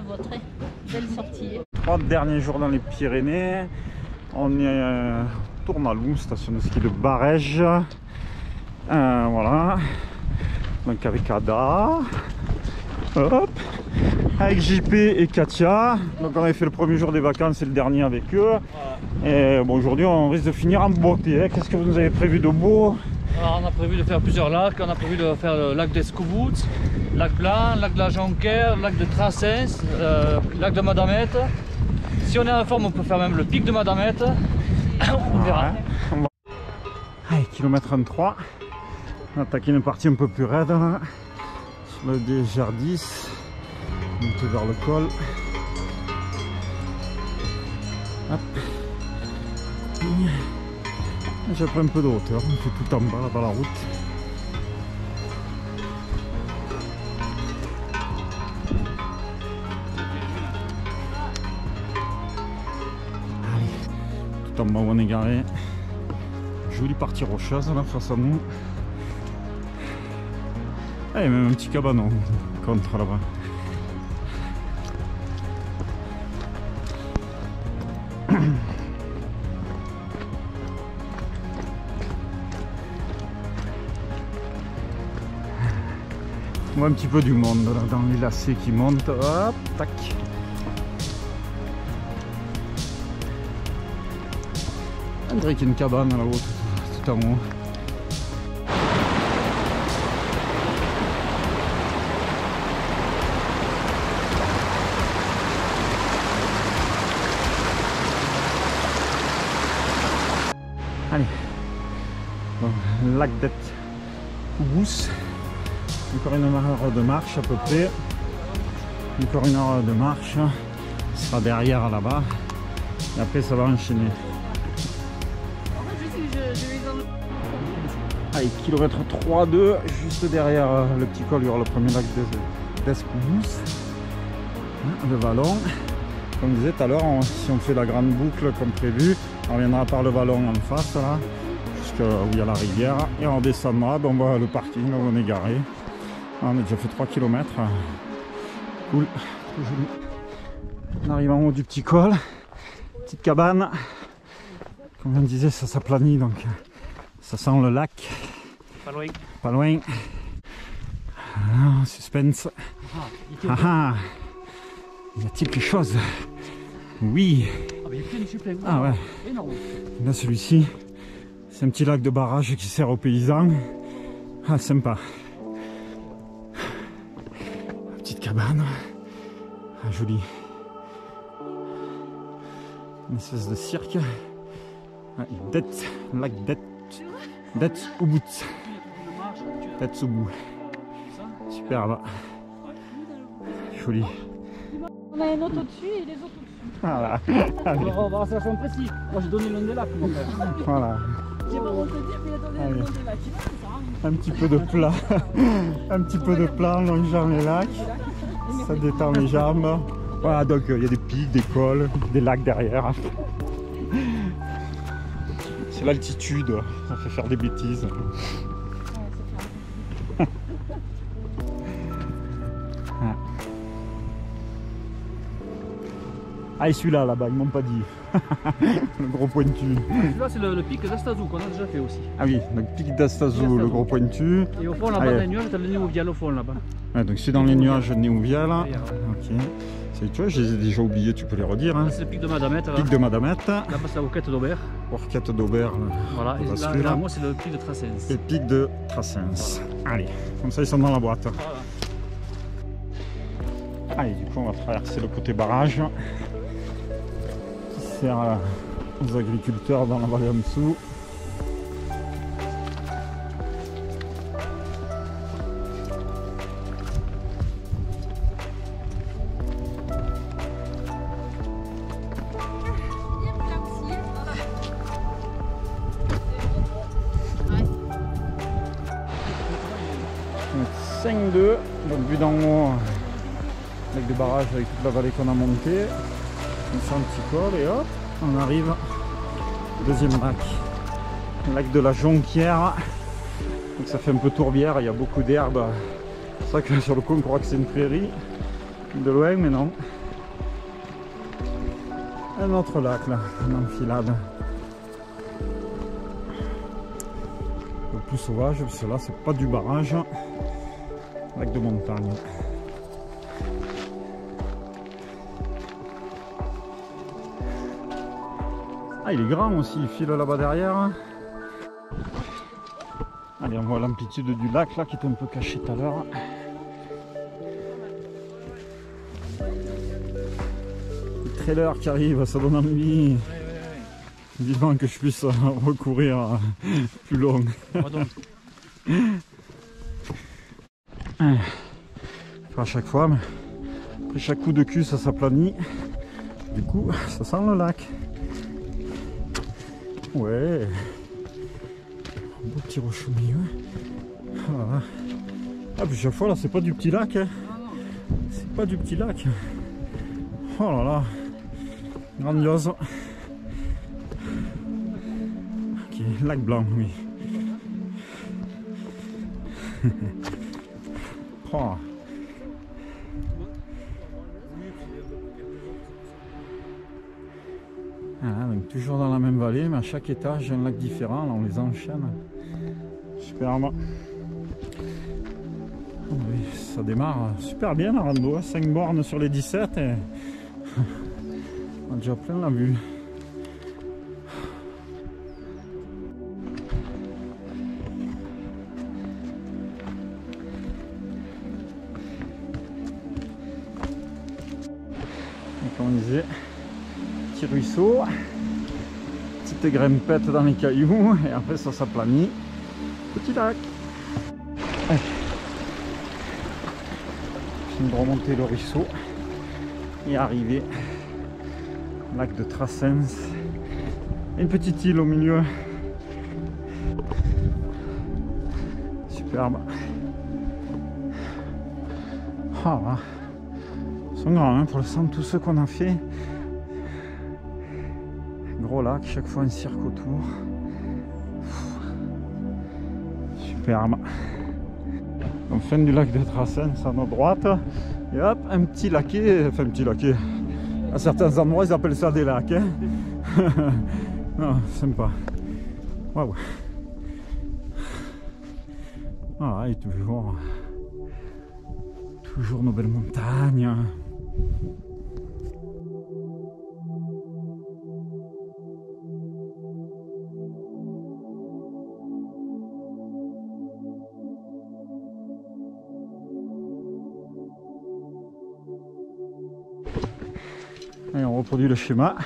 vôtre. Belle sortie. 3 derniers jours dans les Pyrénées. On est Tournalou, station de ski de Barège. Voilà. Donc avec Ada. Hop. Avec JP et Katia. Donc on avait fait le premier jour des vacances et le dernier avec eux. Et bon, aujourd'hui on risque de finir en beauté. Hein. Qu'est-ce que vous nous avez prévu de beau? Alors, on a prévu de faire plusieurs lacs. On a prévu de faire le lac d'Escoubouts, lac Blanc, lac de la Jonquère, lac de Trassens, lac de Madamette. Si on est en forme, on peut faire même le pic de Madamette. On verra. Ouais. Allez, kilomètre 33. On a attaqué une partie un peu plus raide là. Sur le DGR10. Monter vers le col. Hop. J'ai pris un peu de hauteur, on fait tout en bas là, dans la route. Allez, tout en bas où on est garé. Jolie partie rocheuse là face à nous. Ah, il y a même un petit cabanon contre là-bas. On voit un petit peu du monde là, dans les lacets qui montent. Hop, tac. On dirait qu'il y a une cabane là-haut, tout en haut. Allez, bon, lac d'Escoubouts. Encore une heure de marche à peu près. Encore une heure de marche. Ce sera derrière là-bas. Et après ça va enchaîner. Allez, kilomètre 3-2, juste derrière le petit col, il y aura le premier lac d'Escoubouts. Le vallon. Comme je disais tout à l'heure, si on fait la grande boucle comme prévu, on reviendra par le vallon en face là, jusqu'à où il y a la rivière. Et on descendra, on voit le parking là où on est garé. On a déjà fait 3 km. Cool. On arrive en haut du petit col. Petite cabane. Comme on disait, ça s'aplanit donc ça sent le lac. Pas loin. Pas loin. Ah, suspense. Ah, ah. Y a-t-il quelque chose? Oui. Ah, mais il y a plein de suppléments. Ah ouais. Énorme. Là celui-ci, c'est un petit lac de barrage qui sert aux paysans. Ah, sympa. Petite cabane. Ah, jolie. Une espèce de cirque. Ah, lac d'Escoubouts. d'Escoubouts. Superbe. Joli. On a un autre au-dessus et les autres au-dessus. Voilà. On va rester assez précis. Moi j'ai donné le nom des lacs. Voilà. J'ai pas honte de dire, mais il a donné le nom des lacs. Un petit peu de plat. Un petit peu de plat en longeant les lacs. Ça détend les jambes. Voilà, donc il y a des pics, des cols, des lacs derrière. C'est l'altitude, ça fait faire des bêtises. Ah, et celui-là, là-bas, ils m'ont pas dit. Le gros pointu. Celui-là, c'est le pic d'Astazou qu'on a déjà fait aussi. Ah oui, donc pic d'Astazou, le gros pointu. Et au fond, là-bas, dans les nuages, t'as le Néouvial au fond, là-bas. Ouais, donc c'est dans les nuages Néouvial. Ok. Tu vois, je les ai déjà oubliés, tu peux les redire. Hein. C'est le pic de Madamette. Pic de Madamette. Là-bas, c'est la Roquette d'Aubert. Roquette d'Aubert. Voilà, et là, moi, c'est le pic de Trassens. Et pic de Trassens. Allez, comme ça, ils sont dans la boîte. Voilà. Allez, du coup, on va traverser le côté barrage. Qui sert aux agriculteurs dans la vallée en dessous. Ouais. 5-2, donc vue d'en haut avec des barrages avec toute la vallée qu'on a montée. On fait un petit col et hop, on arrive au deuxième lac. Le lac de la Jonquière. Donc ça fait un peu tourbière, il y a beaucoup d'herbes. C'est vrai que sur le coup on croit que c'est une prairie de loin, mais non. Un autre lac là, en enfilade. Le plus sauvage, parce que là c'est pas du barrage, lac de montagne. Ah, il est grand aussi, il file là-bas derrière. Allez, on voit l'amplitude du lac là qui était un peu caché tout à l'heure. Le trailer qui arrive, ça donne envie. Vivant que je puisse recourir plus long. À chaque fois, mais après chaque coup de cul ça s'aplanit. Du coup, ça sent le lac. Ouais. Un beau petit rocher au milieu. Voilà. Ah, puis chaque fois là, c'est pas du petit lac. Hein. C'est pas du petit lac. Oh là là. Grandiose. Ok, lac blanc, oui. Oh. Voilà, donc toujours dans la même vallée, mais à chaque étage, un lac différent. Là, on les enchaîne. Superbe. Oui, ça démarre super bien la rando. 5 bornes sur les 17 et on a déjà plein la vue. Comme on disait, petit ruisseau, petite grimpette dans les cailloux et après ça s'aplanit. Petit lac. Allez. Je viens de remonter le ruisseau et arriver au lac de Trassens. Une petite île au milieu. Superbe. Ah, là. Ils sont grands hein, pour l'instant, tous ceux qu'on a fait. Gros lac, chaque fois un cirque autour. Superbe. Donc fin du lac de Trassens à notre droite. Et hop, un petit laquet, enfin un petit laquet. À certains endroits ils appellent ça des lacs. Hein. Non, sympa. Waouh. Ah, et toujours nos belles montagnes. Et on reproduit le schéma.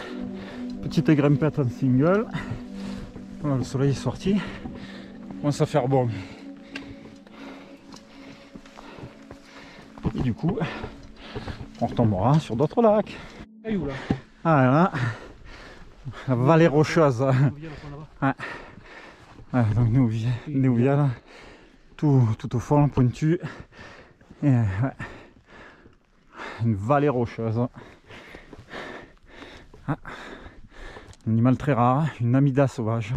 Petite grimpette en single. Voilà, le soleil est sorti. Il commence à faire bon. Et du coup, on retombera sur d'autres lacs. Ah là, la vallée rocheuse. Ouais. Ouais, donc Néouvia là, tout au fond, pointu. Et ouais. Une vallée rocheuse. Ah. Un animal très rare, une amida sauvage.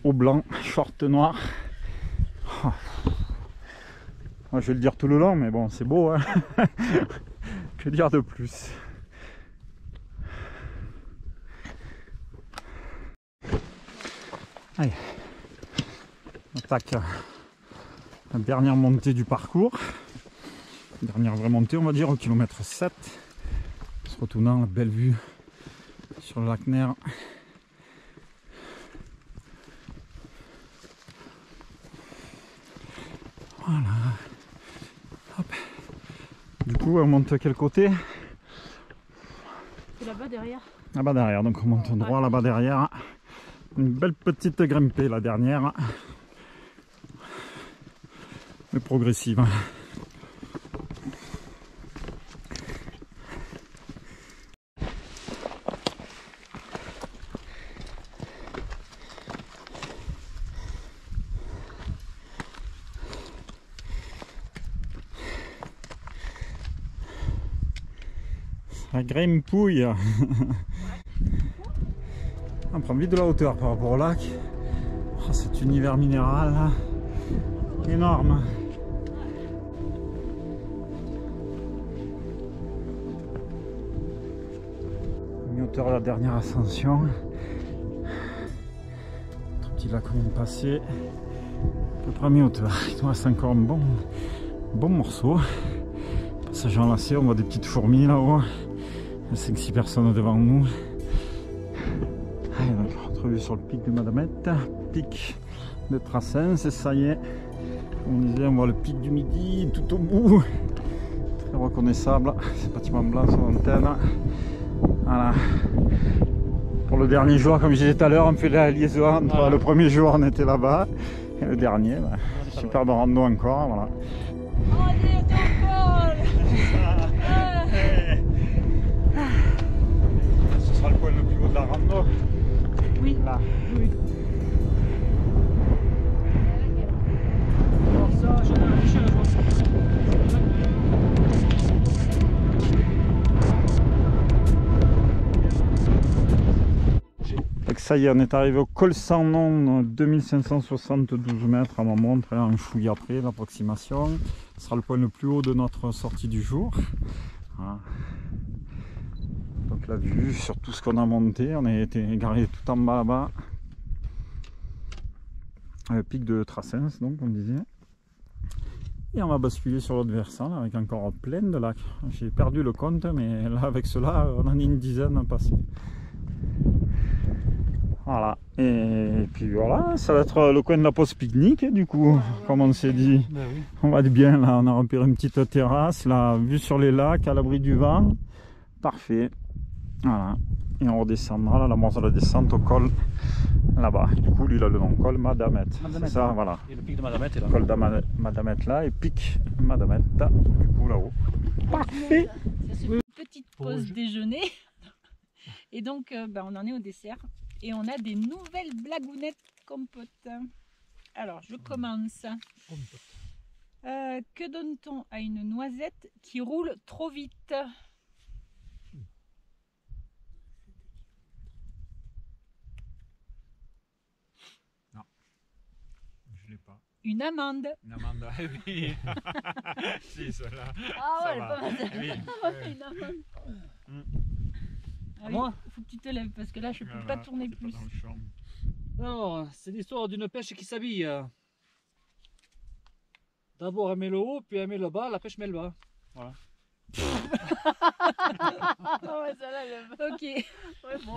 Au blanc, short noir. Oh. Moi, je vais le dire tout le long, mais bon, c'est beau. Hein. Que dire de plus? Allez, on attaque la dernière montée du parcours. Dernière vraie montée, on va dire, au kilomètre 7. En se retournant, la belle vue sur le lac Ner. Voilà. Hop. Du coup, on monte à quel côté? C'est là-bas derrière. Là-bas derrière, donc on monte droit là-bas derrière. Une belle petite grimpée, la dernière. Mais progressive. Ça grimpouille. On prend vite de la hauteur par rapport au lac. Oh, cet univers minéral là, énorme. hauteur, la dernière ascension. Notre petit lac qu'on vient de passer. À peu près à mi-hauteur. Il nous reste encore un bon morceau. Passage enlacé, on voit des petites fourmis là-haut. 5-6 personnes devant nous. Allez, donc retrouvé sur le pic de Madamette, pic de Trassens, et ça y est, comme on disait, on voit le pic du Midi tout au bout. Très reconnaissable, ces bâtiments blancs sur l'antenne. Voilà. Pour le dernier jour, comme je disais tout à l'heure, on fait la liaison entre voilà. Le premier jour on était là-bas et le dernier, bah, superbe rando encore. Voilà. Ce sera le point le plus haut de la rando. Oui. Là. Oui. Alors ça, j'en ai un fichier à jouer. Ça y est, on est arrivé au col sans nom, 2572 mètres à ma montre, un fouille après l'approximation. Ce sera le point le plus haut de notre sortie du jour. Voilà. Donc la vue sur tout ce qu'on a monté, on a été égaré tout en bas là-bas. Le pic de Trassens, donc on disait. Et on va basculer sur l'autre versant là, avec encore plein de lacs. J'ai perdu le compte, mais là avec cela, on en a une dizaine passés. Voilà, et puis voilà, ça va être le coin de la pause pique-nique du coup, comme on s'est dit. Ben oui. On va être bien là, on a repéré une petite terrasse, là, vue sur les lacs, à l'abri du vent. Parfait. Voilà, et on redescendra, là, la morse de la descente au col là-bas. Du coup, lui, il a le nom, col Madamette. C'est ça, voilà. Et le pic de Madamette est là. Col de Madamette là, et pic Madamette, du coup là-haut. Parfait. C'est une petite pause déjeuner. Et donc, on en est au dessert. Et on a des nouvelles blagounettes compotes. Alors, je commence. Que donne-t-on à une noisette qui roule trop vite? Non, je l'ai pas. Une amande. Une amande, oui. Si, celle-là. Ah ouais, va. pas mal. Oui. Une amande. Ah oui, Moi faut que tu te lèves parce que là je peux pas tourner plus. Alors, c'est l'histoire d'une pêche qui s'habille. D'abord elle met le haut, puis elle met le bas, la pêche met le bas. Voilà. Ah ouais, celle-là, ok. Ouais, bon,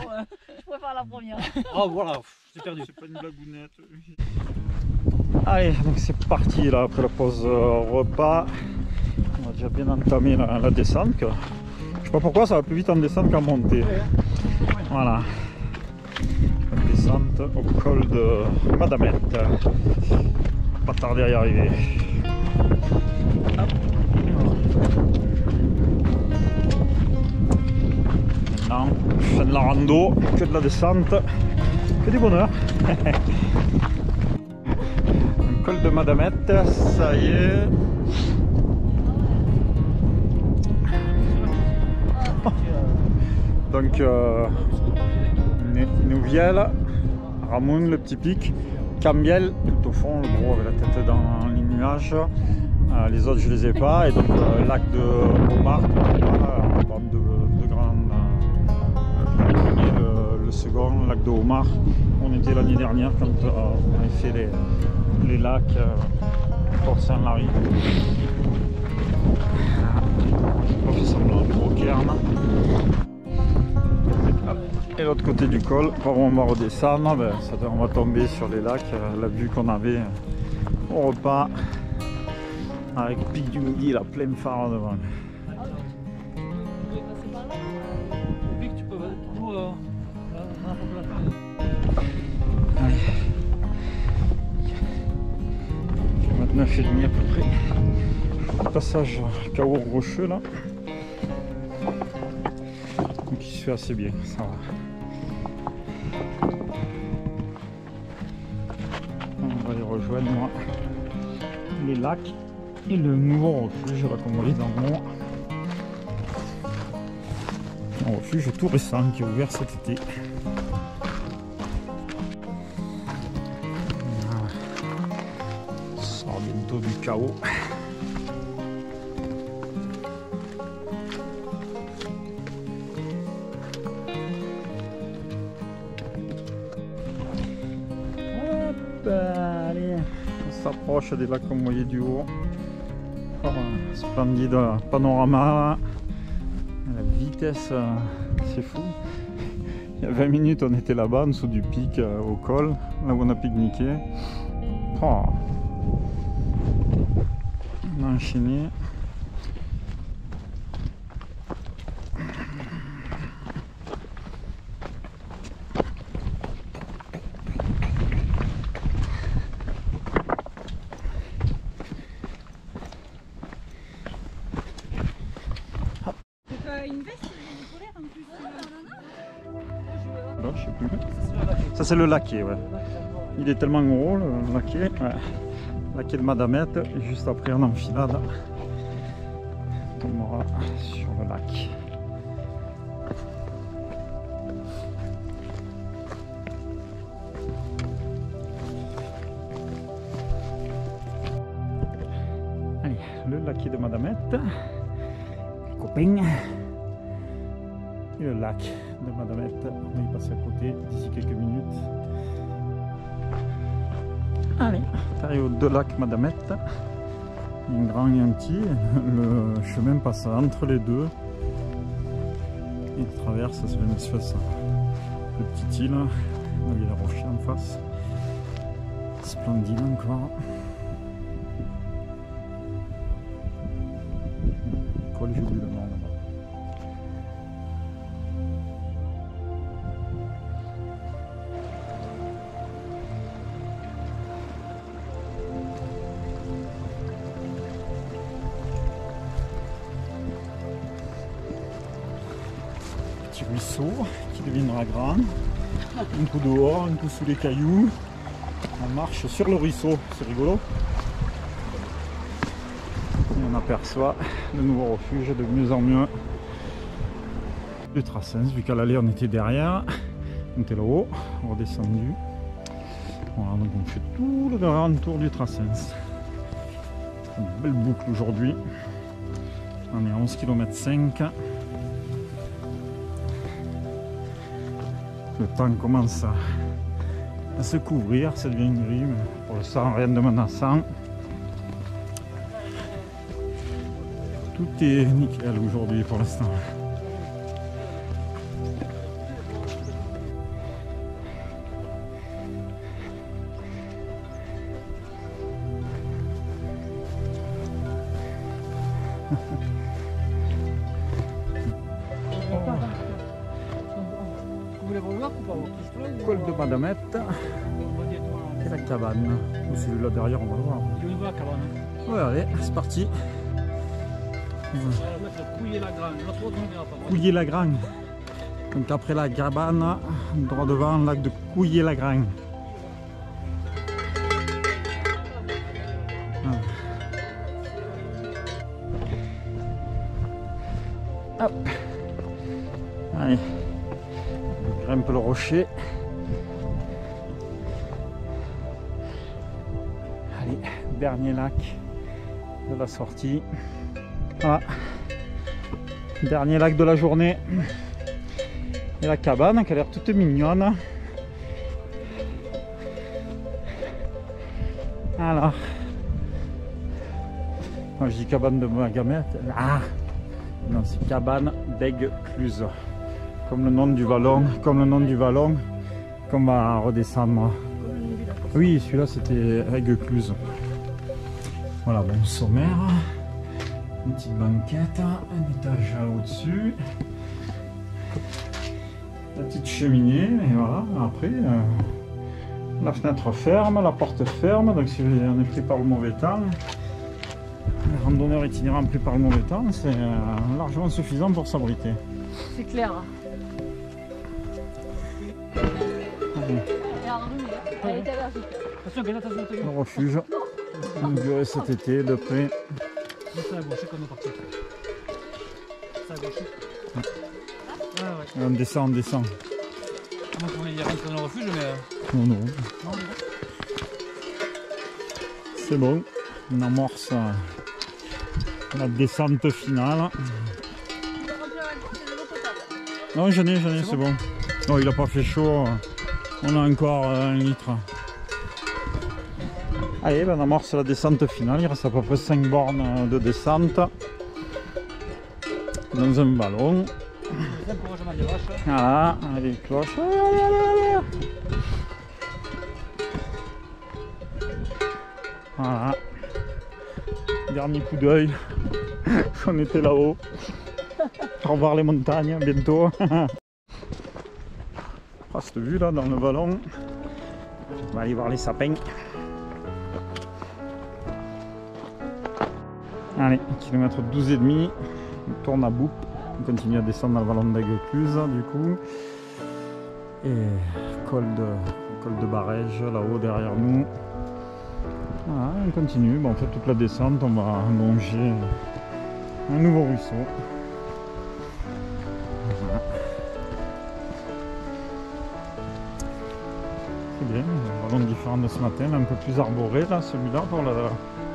je préfère la première. Ah voilà, c'est perdu. C'est pas une blagounette. Allez, donc c'est parti là après la pause repas. On a déjà bien entamé la descente. Je sais pas pourquoi ça va plus vite en descente qu'en montée. Voilà. La descente au col de Madamette. Pas tarder à y arriver. Maintenant, fin de la rando, que de la descente, que du bonheur. Le col de Madamette, ça y est. Donc Nouviel, Ramoun, le petit pic, Cambiel, tout au fond, le gros avec la tête dans les nuages. Les autres je les ai pas, et donc lac de Homard, bande de grands, le second, lac de Homard. On était l'année dernière quand on avait fait les lacs Port Saint-Lary. On fait semblant de gros cairn. Et l'autre côté du col, quand on va redescendre, on va tomber sur les lacs, la vue qu'on avait au repas, avec pic du Midi, la pleine phare devant. Au pic, tu peux tout. Allez. Il fait 29,5 à peu près. Le passage chaos rocheux là. Donc il se fait assez bien, ça va. On va aller rejoindre les lacs et le nouveau refuge là comme on dit dans le nom. Un refuge tout récent qui est ouvert cet été. Voilà. On sort bientôt du chaos. Allez, on s'approche des lacs comme vous voyez du haut. Oh, splendide panorama. La vitesse, c'est fou. Il y a 20 minutes, on était là-bas, en dessous du pic, au col, là où on a pique-niqué. Oh. On a enchaîné. Une veste polaire en plus. Non, je sais plus. Ça c'est le laquais, ouais. Il est tellement gros le laquais. Ouais. Laquais de Madamette. Et juste après en enfilade, on tombera sur le lac. Allez, le laquais de Madamette. Les copains. Et le lac de Madamette, on va y passer à côté d'ici quelques minutes. Allez, on arrive aux deux lacs Madamette, un grand et un petit. Le chemin passe entre les deux. Il traverse sur une espèce de petite île. Il y a les rochers en face. Splendide encore. Quoi, j'ai oublié le nom là-bas. Ruisseau qui deviendra grand, un coup dehors, un coup sous les cailloux, on marche sur le ruisseau, c'est rigolo. Et on aperçoit le nouveau refuge de mieux en mieux du Trassens, vu qu'à l'aller on était derrière, on était là-haut, redescendu. Voilà, donc on fait tout le grand tour du Trassens. Une belle boucle aujourd'hui, on est à 11,5 km. Le temps commence à se couvrir, ça devient gris, mais pour l'instant rien de menaçant. Tout est nickel aujourd'hui pour l'instant. Col de Madamette et la cabane. Ou celui-là derrière, on va le voir. Il va la cabane. Ouais, allez, c'est parti. On va mettre Couillé-la-Grange. L'autre on verra pas. Couillé-la-Grange. Donc après la cabane, droit devant, lac de Couillé-la-Grange. Hop. Allez. On grimpe le rocher. Allez, dernier lac de la sortie. Voilà. Dernier lac de la journée. Et la cabane qui a l'air toute mignonne. Alors. Moi je dis cabane de Madamette. Ah non, c'est cabane d'Aiguecluze. Comme le nom du vallon, qu'on va redescendre. Oui, celui-là c'était Aiguecluze. Voilà, bon sommaire. Une petite banquette, un étage au-dessus. La petite cheminée, et voilà, après la fenêtre ferme, la porte ferme, donc si on est pris par le mauvais temps, les randonneurs itinérants pris par le mauvais temps, c'est largement suffisant pour s'abriter. C'est clair. Le refuge, inauguré cet été de près. C'est à gauche qu'on est parti. C'est à gauche. Ouais. On descend, on descend. Moi je voulais y rentrer dans le refuge, mais. Non, non. C'est bon, on amorce la descente finale. Non, j'en ai, c'est bon. Non, il n'a pas fait chaud. On a encore 1 litre. Allez, ben on amorce la descente finale, il reste à peu près 5 bornes de descente dans un ballon. Voilà, allez, cloche. Allez. Voilà. Dernier coup d'œil. On était là-haut. Au revoir les montagnes, bientôt. Ah, cette vue là dans le ballon. On va aller voir les sapins. Allez, kilomètre 12,5. On tourne à boucle. On continue à descendre dans le vallon d'Aiguecluse du coup. Et col de Barège là-haut derrière nous. Voilà, on continue. Bon, on fait toute la descente. On va longer un nouveau ruisseau. Voilà. C'est bien, un ballon différent de ce matin, un peu plus arboré là, celui-là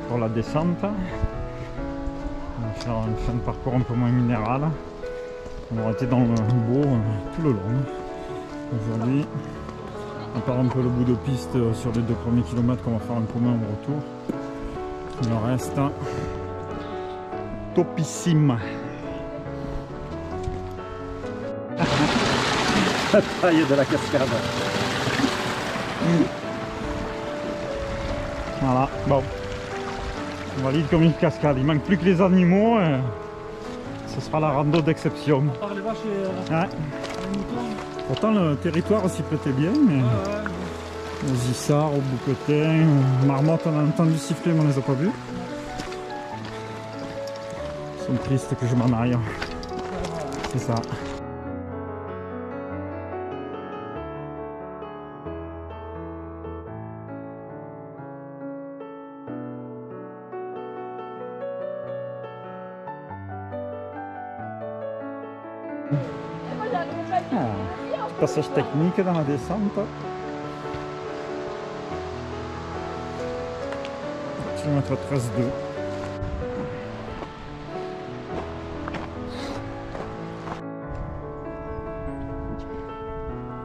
pour la descente. On va faire une fin de parcours un peu moins minérale. On aura été dans le beau tout le long. Aujourd'hui, à part un peu le bout de piste sur les 2 premiers kilomètres qu'on va faire en commun au retour, le reste topissime. La taille de la cascade. Voilà, bon. On valide comme une cascade. Il manque plus que les animaux. Ce sera la rando d'exception. Par les vaches et ouais. les moutons. Pourtant le territoire s'y prêtait bien, mais aux Issards, aux Bouquetins, aux marmottes, on a entendu siffler mais on les a pas vus. Ils sont tristes que je m'en aille. C'est ça. Passage technique dans la descente. Kilomètre 13,2.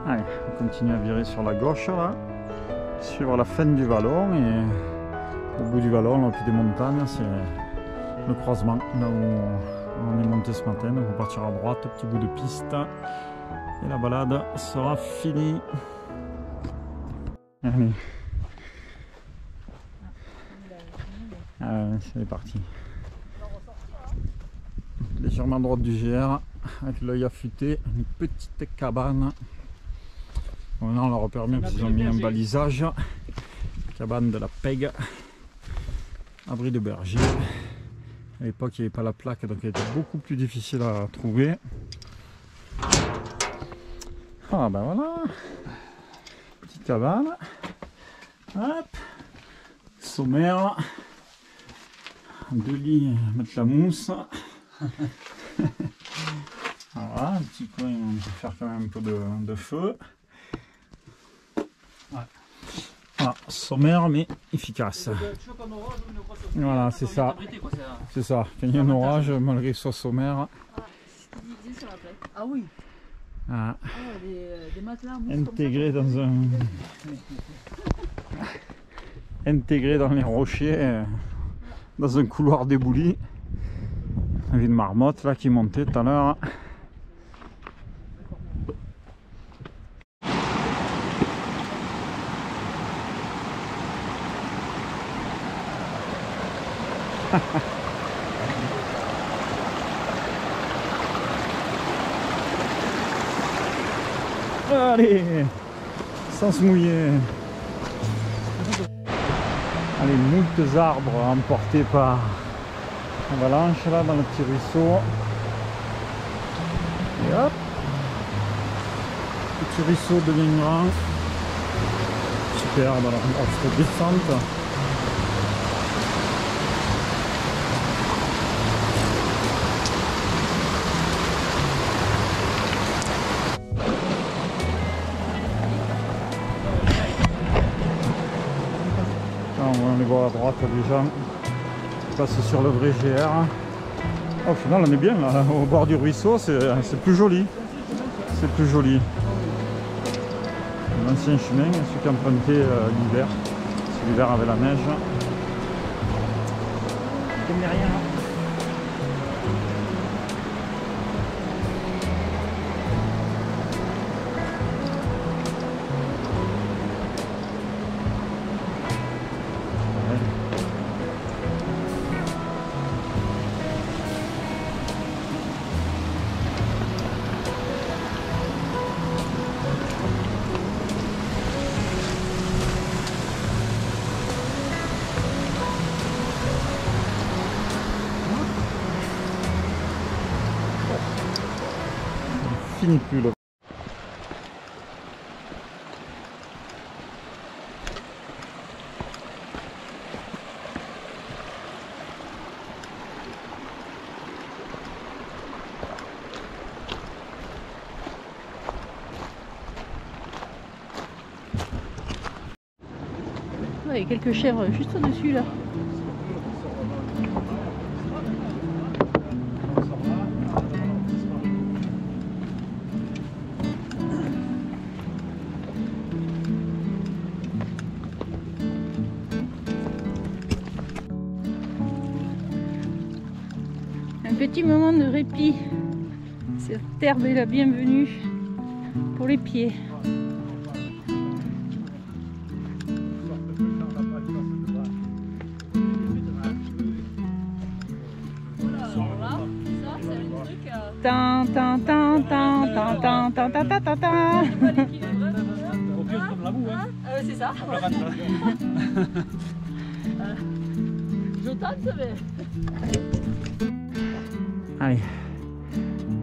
Allez, on continue à virer sur la gauche là, suivre la fin du vallon et au bout du vallon, au pied des montagnes, c'est le croisement là où on est monté ce matin. Donc on partira à droite, petit bout de piste. Et la balade sera finie. Allez. C'est parti. Légèrement à droite du GR, avec l'œil affûté, une petite cabane. Bon, là on leur a permis parce qu'ils ont mis un balisage. Cabane de la Peg. Abri de berger. À l'époque il n'y avait pas la plaque, donc elle était beaucoup plus difficile à trouver. Ah ben voilà, petite cabane, hop, sommaire, 2 lits, mettre la mousse, voilà, un petit coin, on peut faire quand même un peu de feu, voilà, sommaire mais efficace, voilà c'est ça, c'est ça, quand il y a un orage, malgré que ce soit sommaire. Ah oui. Ah. Des matelas Intégré dans un... Intégré dans les rochers, dans un couloir débouli. Il y avait une marmotte là qui montait tout à l'heure. Allez, sans se mouiller. Allez, moultes arbres emportés par l'avalanche là dans le petit ruisseau. Et hop, le petit ruisseau devient grand. Superbe, alors on se descente. On les voit à droite déjà, on passe sur le vrai GR. Au final on est bien là, au bord du ruisseau, c'est plus joli. C'est plus joli. L'ancien chemin, celui qui empruntait l'hiver, c'est l'hiver avec la neige. Je n'ai rien. Finit plus là. Il y a quelques chèvres juste au-dessus là. Un petit moment de répit. Cette herbe est la bienvenue pour les pieds. Tan tan tan tan tan tan tan tan tan tan tan. C'est ça. Je tente mais. Allez,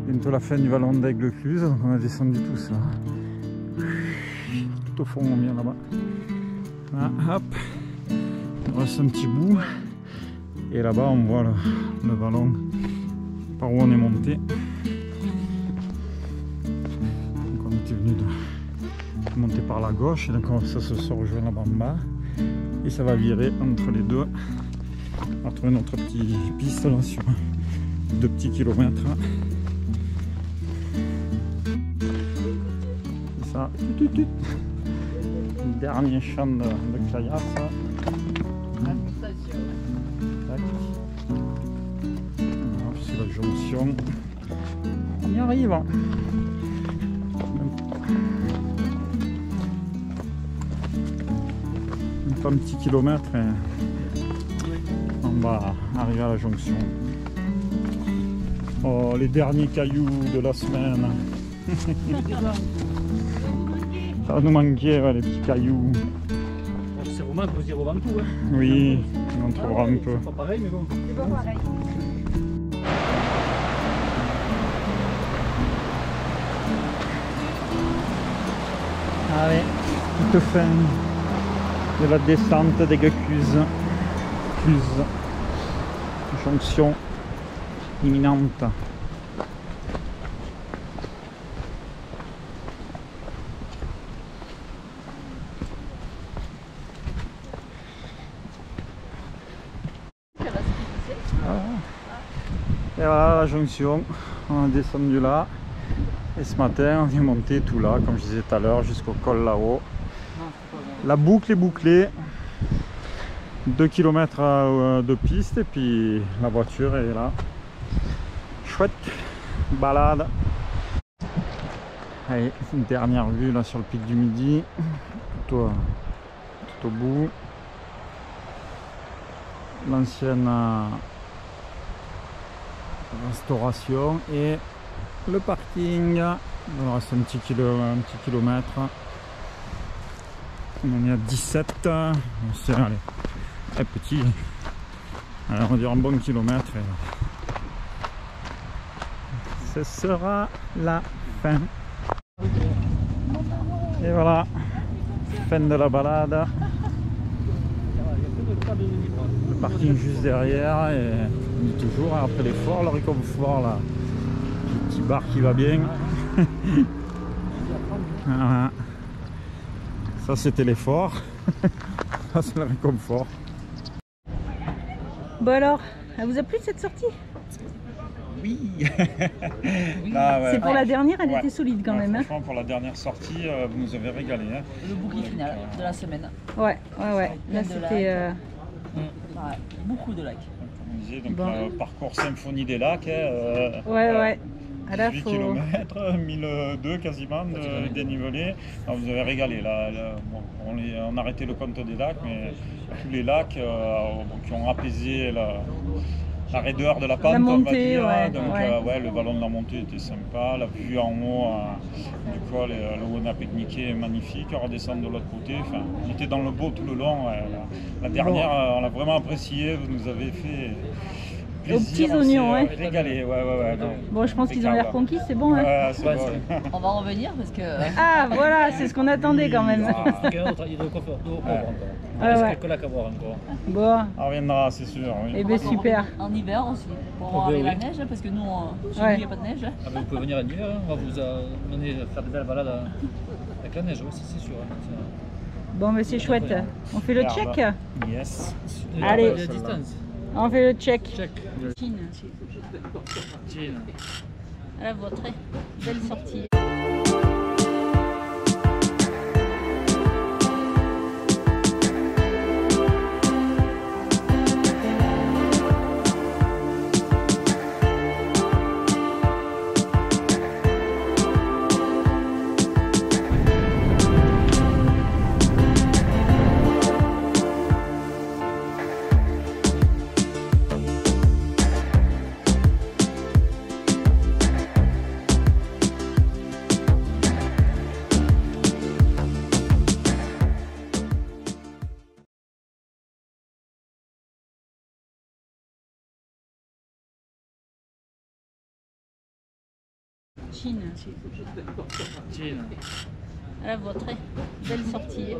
bientôt la fin du vallon d'Aigues-Cluses, donc on a descendu tout ça. Tout au fond on vient là-bas. Voilà, hop, il reste un petit bout. Et là-bas on voit le vallon par où on est monté. Donc on était venu de monter par la gauche et donc ça se rejoint là-bas en bas. Et ça va virer entre les deux. On va retrouver notre petite piste là sur 2 petits kilomètres. C'est ça. Le dernier champ de caillasse. C'est la jonction. On y arrive. Même pas un petit kilomètre et on va arriver à la jonction. Oh, les derniers cailloux de la semaine. Ça va nous manquer, ouais, les petits cailloux. C'est romain, il faut se dire au Ventoux. Hein. Oui, on en trouvera un peu. C'est pas pareil, mais bon. C'est pas pareil. Allez, toute fin de la descente d'Aigues-Cluses. Jonction imminente. Et voilà la jonction, on a descendu là et ce matin on est monté tout là, comme je disais tout à l'heure, jusqu'au col là-haut. La boucle est bouclée, 2 km de piste et puis la voiture est là. Chouette balade. Allez, une dernière vue là sur le pic du Midi, tout au bout. L'ancienne restauration et le parking. Il reste un petit kilomètre. On est à 17. C'est allez, petit. Alors, on va dire un bon kilomètre. Et ce sera la fin. Et voilà, fin de la balade. Le parking juste derrière et on dit toujours après l'effort, le réconfort là, le petit bar qui va bien. Voilà. Ça c'était l'effort, ça c'est le réconfort. Bon alors, elle vous a plu cette sortie? Oui. Là, ouais. C'est pour la dernière, elle Ouais. était solide quand Ouais, même. Hein. franchement, pour la dernière sortie, vous nous avez régalé. Hein. Le bouquet final de la semaine. Ouais. Là Plein de c'était. Ouais, beaucoup de lacs. Comme on disait, donc Bon. parcours Symphonie des Lacs. Hein, Ouais. À la 18 faut. km, 1002 quasiment de dénivelé. Alors, vous avez régalé. Là, bon, on a arrêté le compte des lacs, mais tous les lacs qui ont apaisé la raideur de la pente, La on va montée, dire. ouais, Donc ouais. le ballon de la montée était sympa. La vue en haut du col, où on a pique-niqué est magnifique. Redescendre de l'autre côté. Enfin, on était dans le beau tout le long. Ouais. La dernière, on l'a vraiment apprécié. Vous nous avez fait Aux petits oignons, ouais. Régalé, ouais. Non. Bon, je pense qu'ils ont l'air conquis, c'est bon. Hein. Ouais, c'est Ouais, bon. On va revenir parce que Ah, voilà, c'est ce qu'on attendait quand même. Il y a d'autres hydrocofres encore. Il Ouais, reste ouais. quelques lacs à voir encore. Bon, On reviendra, c'est sûr. Oui. et ben super. en hiver aussi, pour Oh, voir ben avec la oui. neige, parce que nous, chez Ouais. nous, il n'y a pas de neige. Ah ben, vous pouvez venir en hiver, hein. On va vous amener faire de belles balades avec la neige, ouais, c'est sûr. Hein. Bon, mais c'est chouette. On fait le check. Yes. Allez. La distance. On fait le check. Check. Chine. Chine. À la vôtre. Belle sortie. Chine. Chine. À la vôtre. Belle sortie.